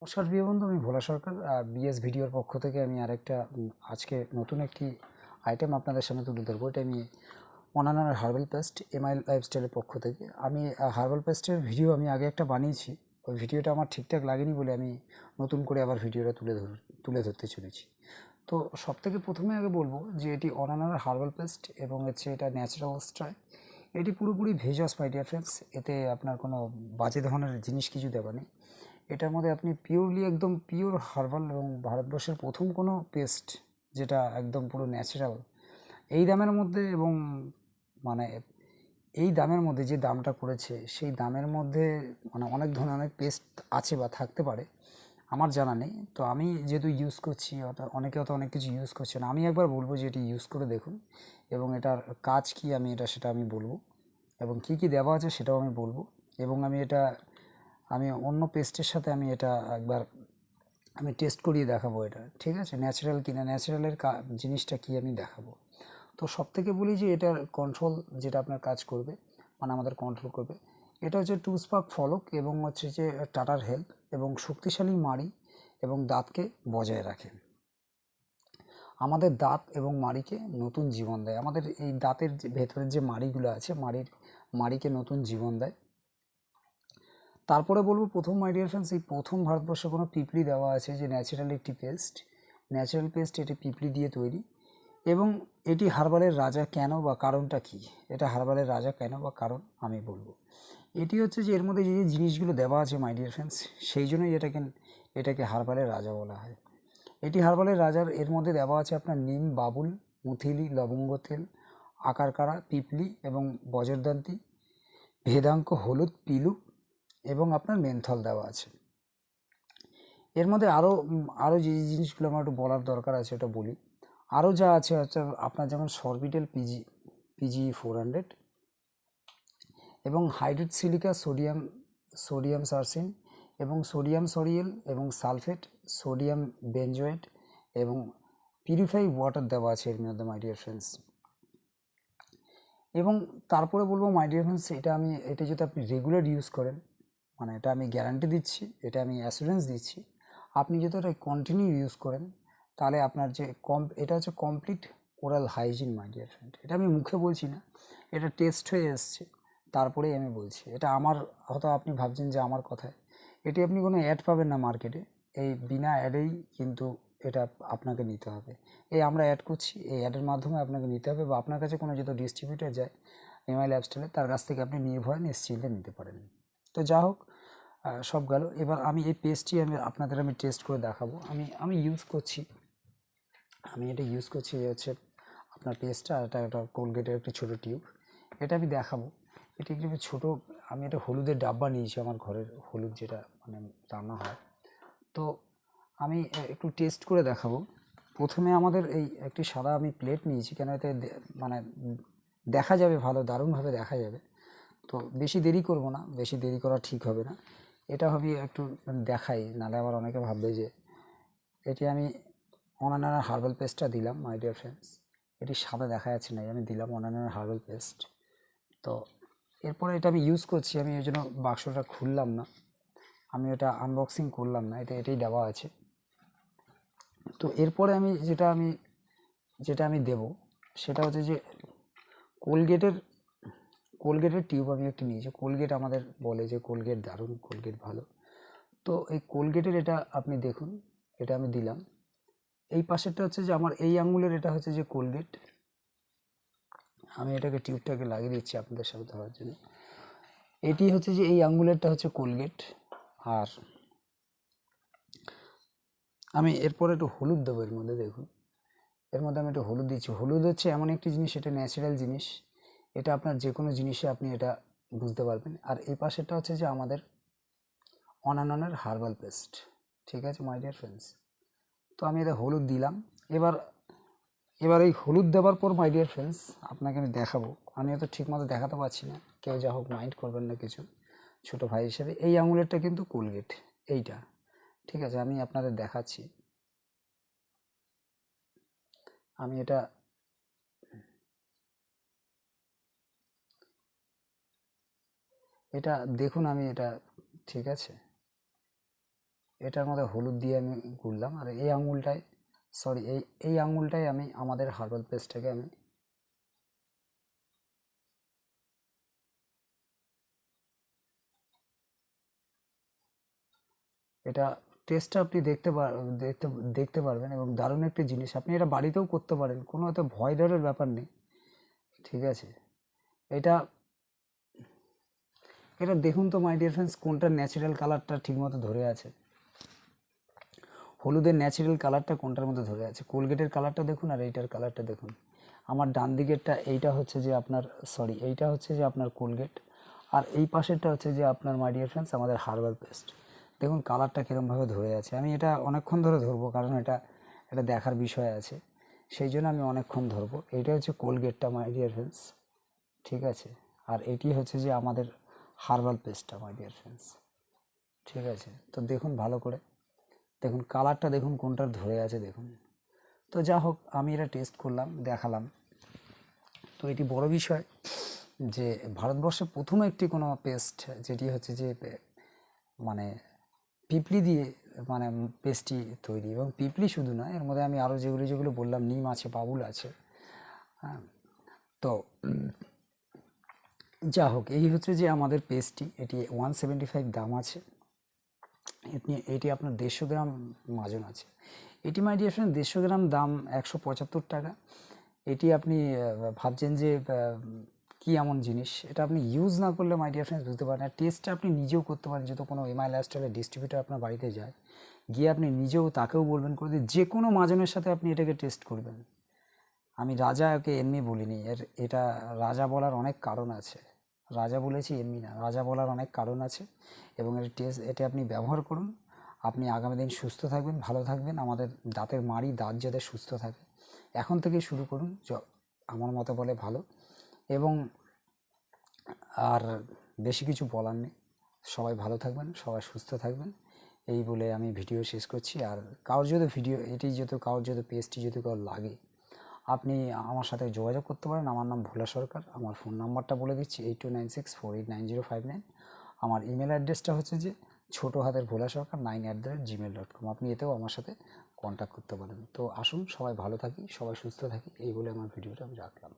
নমস্কার প্রিয় বন্ধু, আমি ভোলা সরকার বিএস ভিডিওর পক্ষ থেকে আমি আরেকটা আজকে নতুন একটি আইটেম আপনাদের সামনে তুলে ধরবো। এটা আমি অনানার হার্বাল পেস্ট এমআই লাইফস্টাইলের পক্ষ থেকে আমি হার্বাল পেস্টের ভিডিও আমি আগে একটা বানিয়েছি। ওই ভিডিওটা আমার ঠিকঠাক লাগেনি বলে আমি নতুন করে আবার ভিডিওটা তুলে ধরতে চলেছি। তো সবথেকে প্রথমে আগে বলবো যে এটি অনানার হার্বাল পেস্ট এবং হচ্ছে এটা ন্যাচারাল স্ট্রাই। এটি পুরোপুরি ভেজাস মাই ডিয়ার ফ্রেন্ডস। এতে আপনার কোনো বাজে ধরনের জিনিস কিছু দেওয়া নেই। এটার মধ্যে আপনি পিওরলি একদম পিওর হার্বাল এবং ভারতবর্ষের প্রথম কোনো পেস্ট যেটা একদম পুরো ন্যাচারাল এই দামের মধ্যে এবং মানে এই দামের মধ্যে যে দামটা করেছে সেই দামের মধ্যে মানে অনেক ধরনের অনেক পেস্ট আছে বা থাকতে পারে, আমার জানা নেই। তো আমি যেহেতু ইউজ করছি, অনেকে হয়তো অনেক কিছু ইউজ করছে না, আমি একবার বলবো যে এটি ইউজ করে দেখুন এবং এটার কাজ কী সেটা আমি বলবো এবং কী কী দেওয়া আছে সেটাও আমি বলবো। এবং আমি অন্য পেস্টের সাথে আমি এটা একবার আমি টেস্ট করিয়ে দেখাবো এটা, ঠিক আছে, ন্যাচারাল কিনা, ন্যাচারালের জিনিসটা কি আমি দেখাবো। তো সব থেকে বলি যে এটার কন্ট্রোল যেটা আপনার কাজ করবে, মানে আমাদের কন্ট্রোল করবে, এটা হচ্ছে টু স্পার্ক ফলক এবং হচ্ছে যে টাটার হেল্প এবং শক্তিশালী মাড়ি এবং দাঁতকে বজায় রাখে। আমাদের দাঁত এবং মাড়িকে নতুন জীবন দেয়। আমাদের এই দাঁতের যে ভেতরের যে মাড়িগুলো আছে, মাড়িকে নতুন জীবন দেয়। তারপরে বলবো প্রথম মাই ডিয়ার ফ্রেন্ডস, এই প্রথম ভারতবর্ষে কোনো পিঁপড়ি দেওয়া আছে যে ন্যাচারাল একটি পেস্ট, ন্যাচারাল পেস্ট এটি পিঁপড়ি দিয়ে তৈরি। এবং এটি হার্বালের রাজা কেন বা কারণটা কি, এটা হার্বালের রাজা কেন বা কারণ আমি বলবো। এটি হচ্ছে যে এর মধ্যে যে যে জিনিসগুলো দেওয়া আছে মাই ডিয়ার ফ্রেন্ডস, সেই জন্যই এটাকে হার্বালের রাজা বলা হয়। এটি হার্বালের রাজার এর মধ্যে দেওয়া আছে আপনার নিম, বাবুল, মুথিলি, লবঙ্গ তেল, আকারকারা, পিপলি এবং বজরদন্তি, ভেদাঙ্ক, হলুদ, পিলু এবং আপনার মেন্থল দেওয়া আছে। এর মধ্যে আরও যে জিনিসগুলো আমার একটু বলার দরকার আছে ওটা বলি। আরও যা আছে হচ্ছে আপনার যেমন সরবিটেল পিজি 400 এবং হাইড্রেট সিলিকা, সোডিয়াম সারসিন এবং সোডিয়াম সরিয়েল এবং সালফেট, সোডিয়াম বেনজয়েট এবং পিউরিফাই ওয়াটার দেওয়া আছে এর মধ্যে মাই ডিয়ার ফ্রেন্ডস। এবং তারপরে বলবো মাই ডিয়ার ফ্রেন্ডস, এটা যদি আপনি রেগুলার ইউজ করেন, মানে এটা আমি গ্যারান্টি দিচ্ছি, এটা আমি অ্যাসুরেন্স দিচ্ছি, আপনি যদি এটা কন্টিনিউ ইউজ করেন তাহলে আপনার যে এটা হচ্ছে complete oral hygiene my dear friend. এটা আমি মুখে বলছি না, এটা টেস্ট হয়ে এসছে তারপরেই আমি বলছি। এটা আমার, হয়তো আপনি ভাবছেন যে আমার কথায়, এটি আপনি কোনো অ্যাড পাবেন না মার্কেটে, এই বিনা অ্যাডেই কিন্তু এটা আপনাকে নিতে হবে। এই আমরা অ্যাড করছি, এই অ্যাডের মাধ্যমে আপনাকে নিতে হবে বা আপনার কাছে কোনো যদি ডিস্ট্রিবিউটার যায় এমআই লাইফস্টাইলে, তার কাছ থেকে আপনি নির্ভয়ে নিশ্চিন্তে নিতে পারেন। তো যা হোক, সব গেল। এবার আমি এই পেস্টটি আপনাদের টেস্ট করে দেখাবো। আমি ইউজ করছি, আমি এটা ইউজ করছি হচ্ছে আপনার পেস্টটা, আর এটা একটা কোলগেটের একটি ছোটো টিউব, এটা আমি দেখাবো। এটি একটু ছোটো, আমি এটা হলুদের ডাব্বা নিয়েছি, আমার ঘরের হলুদ যেটা মানে রান্না হয়। তো আমি একটু টেস্ট করে দেখাবো। প্রথমে আমাদের এই একটি সাদা আমি প্লেট নিয়েছি, কেন এতে মানে দেখা যাবে ভালো, দারুণভাবে দেখা যাবে। তো বেশি দেরি করব না, বেশি দেরি করা ঠিক হবে না। এটা আমি একটু দেখাই, নাহলে আবার অনেকে ভাববে যে এটি আমি অনানার হার্বাল পেস্টটা দিলাম মাই ডিয়ার ফ্রেন্ডস। এটি সাদা দেখা যাচ্ছে না, আমি দিলাম অনানার হার্বাল পেস্ট। তো এরপরে এটা আমি ইউজ করছি, আমি ওই জন্য বাক্সটা খুললাম না, আমি এটা আনবক্সিং করলাম না, এটাই দেওয়া আছে। তো এরপরে যেটা আমি দেব সেটা হচ্ছে যে কোলগেটের টিউব আমি একটু নিয়েছি। কোলগেট আমাদের বলে যে কোলগেট দারুণ, কোলগেট ভালো। তো এই কোলগেটের এটা আপনি দেখুন, এটা আমি দিলাম। এই পাশেরটা হচ্ছে যে আমার এই আঙুলের, এটা হচ্ছে যে কোলগেট। আমি এটাকে টিউবটাকে লাগিয়ে দিচ্ছি আপনাদের সাথে ধরার জন্য। এটি হচ্ছে যে এই আঙুলেরটা হচ্ছে কোলগেট। আর আমি এরপরে একটু হলুদ দেবো এর মধ্যে, দেখুন এর মধ্যে আমি একটু হলুদ দিচ্ছি। হলুদ হচ্ছে এমন একটি জিনিস, এটা ন্যাচারাল জিনিস, এটা আপনার যে কোনো জিনিসে আপনি এটা বুঝতে পারবেন। আর এই পাশেরটা হচ্ছে যে আমাদের অনাননের হার্বাল পেস্ট, ঠিক আছে মাই ডিয়ার ফ্রেন্ডস। তো আমি এটা হলুদ দিলাম। এবার এই হলুদ দেওয়ার পর মাই ডিয়ার ফ্রেন্ডস আপনাকে আমি দেখাবো, আমি হয়তো ঠিকমতো দেখাতে পারছি না, কেউ যা হোক মাইন্ড করবেন না কিছু, ছোটো ভাই হিসেবে। এই আঙুলেরটা কিন্তু কোলগেট, এইটা, ঠিক আছে, আমি আপনাদের দেখাচ্ছি। আমি এটা দেখুন, আমি এটা, ঠিক আছে, এটার মধ্যে হলুদ দিয়ে আমি গুললাম, আর এই আঙুলটায় এই আঙুলটায় আমি আমাদের হার্বাল পেস্টটাকে আমি এটা টেস্টটা আপনি দেখতে দেখতে পারবেন, এবং দারুণ একটি জিনিস। আপনি এটা বাড়িতেও করতে পারেন, কোনো এত ভয় ডরের ব্যাপার নেই, ঠিক আছে। এটা এটা দেখুন তো মাই ডিয়ার ফ্রেন্ডস, কোনটা ন্যাচারাল কালারটা ঠিকমতো ধরে আছে, হলুদের ন্যাচারাল কালারটা কোনটার মধ্যে ধরে আছে। কোলগেটের কালারটা দেখুন আর এইটার কালারটা দেখুন। আমার ডান দিকেরটা এইটা হচ্ছে যে আপনার এইটা হচ্ছে যে আপনার কোলগেট, আর এই পাশেরটা হচ্ছে যে আপনার মাই ডিয়ার ফ্রেন্ডস আমাদের হার্বাল পেস্ট। দেখুন কালারটা কীরমভাবে ধরে আছে। আমি এটা অনেকক্ষণ ধরে ধরবো, কারণ এটা এটা দেখার বিষয় আছে, সেই জন্য আমি অনেকক্ষণ ধরবো। এইটা হচ্ছে কোলগেটটা মাই ডিয়ার ফ্রেন্ডস, ঠিক আছে। আর এটি হচ্ছে যে আমাদের হার্বাল পেস্টটা মাই ডিয়ার ফ্রেন্ডস, ঠিক আছে। তো দেখুন ভালো করে, দেখুন কালারটা দেখুন কোনটার ধরে আছে দেখুন। তো যা হোক, আমি এটা টেস্ট করলাম, দেখালাম। তো এটি বড় বিষয় যে ভারতবর্ষে প্রথম একটি কোনো পেস্ট যেটি হচ্ছে যে মানে পিপলি দিয়ে মানে পেস্টটি তৈরি, এবং পিপলি শুধু নয়, এর মধ্যে আমি আরও যেগুলো যেগুলো বললাম, নিম আছে, বাবুল আছে, হ্যাঁ। তো যা হোক, এই হচ্ছে যে আমাদের পেস্টটি, এটি 175 দাম আছে। এটি আপনার 150 গ্রাম মাজন আছে। এটি মাই ডিয়ার ফ্রেন্ড 150 গ্রাম দাম 175 টাকা। এটি আপনি ভাবছেন যে কি এমন জিনিস, এটা আপনি ইউজ না করলে মাই ডিয়ার ফ্রেন্ডস বুঝতে পারেন। আর টেস্টটা আপনি নিজেও করতে পারেন, যেহেতু কোনো এমআই লাইফস্টাইলের ডিস্ট্রিবিউটার আপনার বাড়িতে যায়, গিয়ে আপনি নিজেও তাকেও বলবেন করে দিয়ে যে কোনো মাজনের সাথে আপনি এটাকে টেস্ট করবেন। আমি রাজাকে এমনি বলিনি, এটা রাজা বলার অনেক কারণ আছে। রাজা বলেছি এমনি না, রাজা বলার অনেক কারণ আছে, এবং এটা আপনি ব্যবহার করুন। আপনি আগামী দিন সুস্থ থাকবেন, ভালো থাকবেন, আমাদের দাঁতের মাড়ি দাঁত যাতে সুস্থ থাকে, এখন থেকে শুরু করুন, আমার মতে বলে ভালো। এবং আর বেশি কিছু বলার নেই, সবাই ভালো থাকবেন, সবাই সুস্থ থাকবেন, এই বলে আমি ভিডিও শেষ করছি। আর কারোর যদি কারোর যদি পেজটি যদি কারোর লাগে, আপনি আমার সাথে যোগাযোগ করতে পারেন। আমার নাম ভোলা সরকার, আমার ফোন নাম্বারটা বলে দিচ্ছি 8296489059। আমার ইমেল অ্যাড্রেসটা হচ্ছে যে ছোটো হাতের ভোলা সরকার 9@gmail.com। আপনি এতেও আমার সাথে কন্ট্যাক্ট করতে পারেন। তো আসুন, সবাই ভালো থাকি, সবাই সুস্থ থাকি, এই বলে আমার ভিডিওটা আমি রাখলাম।